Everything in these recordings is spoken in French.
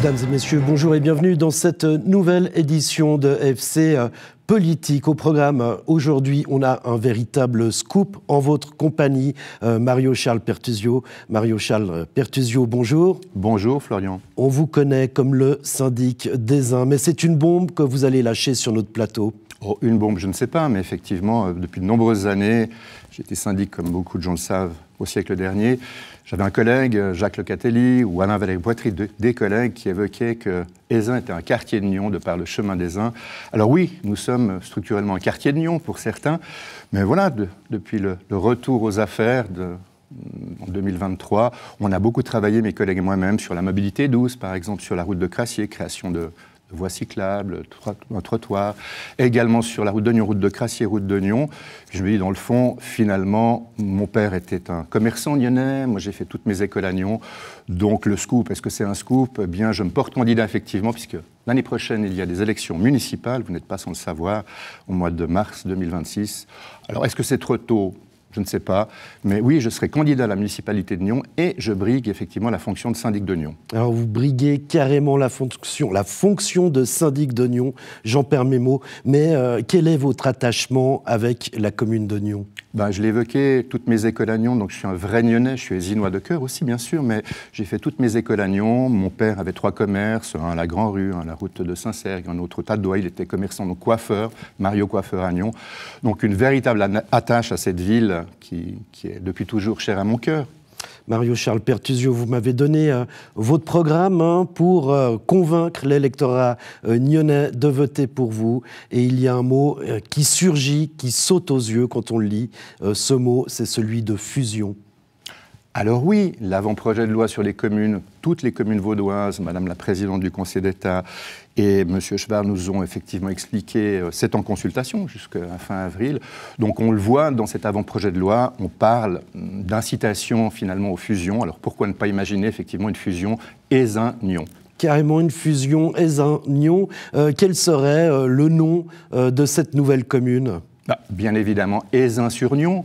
Mesdames et messieurs, bonjour et bienvenue dans cette nouvelle édition de FC Politique. Au programme, aujourd'hui, on a un véritable scoop en votre compagnie. Mario-Charles Pertuzio. Mario-Charles Pertuzio, bonjour. Bonjour Florian. On vous connaît comme le syndic des uns, mais c'est une bombe que vous allez lâcher sur notre plateau. Oh, une bombe, je ne sais pas, mais effectivement, depuis de nombreuses années, j'étais syndic, comme beaucoup de gens le savent, au siècle dernier. J'avais un collègue, Jacques Lecatelli, ou Alain Valéry-Poitry, des collègues qui évoquaient que Ézin était un quartier de Nyon de par le chemin d'Ézin. Alors oui, nous sommes structurellement un quartier de Nyon pour certains, mais voilà, depuis le retour aux affaires en 2023, on a beaucoup travaillé, mes collègues et moi-même, sur la mobilité douce, par exemple sur la route de Crassier, création de voies cyclables, un trottoir, également sur la route de Nyon, route de Crassier, route de Nyon. Je me dis, dans le fond, finalement, mon père était un commerçant nyonnais, moi j'ai fait toutes mes écoles à Nyon, donc le scoop, est-ce que c'est un scoop? Eh bien, je me porte candidat effectivement, puisque l'année prochaine, il y a des élections municipales, vous n'êtes pas sans le savoir, au mois de mars 2026. Alors, est-ce que c'est trop tôt? Je ne sais pas, mais oui, je serai candidat à la municipalité de Nyon et je brigue effectivement la fonction de syndic de Nyon. Alors vous briguez carrément la fonction de syndic de Nyon, j'en perds mes mots, mais quel est votre attachement avec la commune de Nyon? Je l'ai évoqué, toutes mes écoles à Nyon, donc je suis un vrai Nyonnais, je suis Ézinois de cœur aussi bien sûr, mais j'ai fait toutes mes écoles à Nyon. Mon père avait 3 commerces, un à la Grand-Rue, un à la route de Saint-Sergue, un autre au Tadois, il était commerçant, donc coiffeur, Mario Coiffeur à Nyon. Donc une véritable attache à cette ville qui est depuis toujours chère à mon cœur. Mario-Charles Pertuzio, vous m'avez donné votre programme pour convaincre l'électorat nyonnais de voter pour vous. Et il y a un mot qui surgit, qui saute aux yeux quand on le lit. Ce mot, c'est celui de fusion. Alors oui, l'avant-projet de loi sur les communes, toutes les communes vaudoises, Madame la Présidente du Conseil d'État et Monsieur Chevard nous ont effectivement expliqué, c'est en consultation jusqu'à fin avril. Donc on le voit dans cet avant-projet de loi, on parle d'incitation finalement aux fusions. Alors pourquoi ne pas imaginer effectivement une fusion Ézin-Nyon ? Carrément une fusion Ézin-Nyon. Quel serait le nom de cette nouvelle commune ? Bien évidemment, Ézin-sur-Nyon,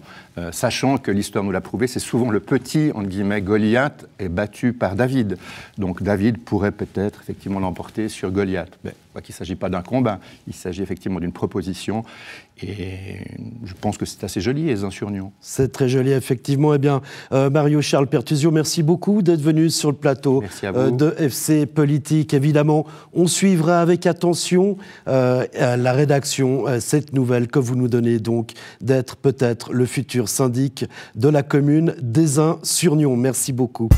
sachant que l'histoire nous l'a prouvé, c'est souvent le petit, entre guillemets, Goliath est battu par David. Donc David pourrait peut-être effectivement l'emporter sur Goliath. Mais il ne s'agit pas d'un combat, il s'agit effectivement d'une proposition. Et je pense que c'est assez joli, Ézin-sur-Nyon. C'est très joli, effectivement. Eh bien, Mario-Charles Pertuzio, merci beaucoup d'être venu sur le plateau de FC Politique. Évidemment, on suivra avec attention la rédaction, cette nouvelle que vous nous donnez donc d'être peut-être le futur syndic de la commune d'Ézin-sur-Nyon. Merci beaucoup.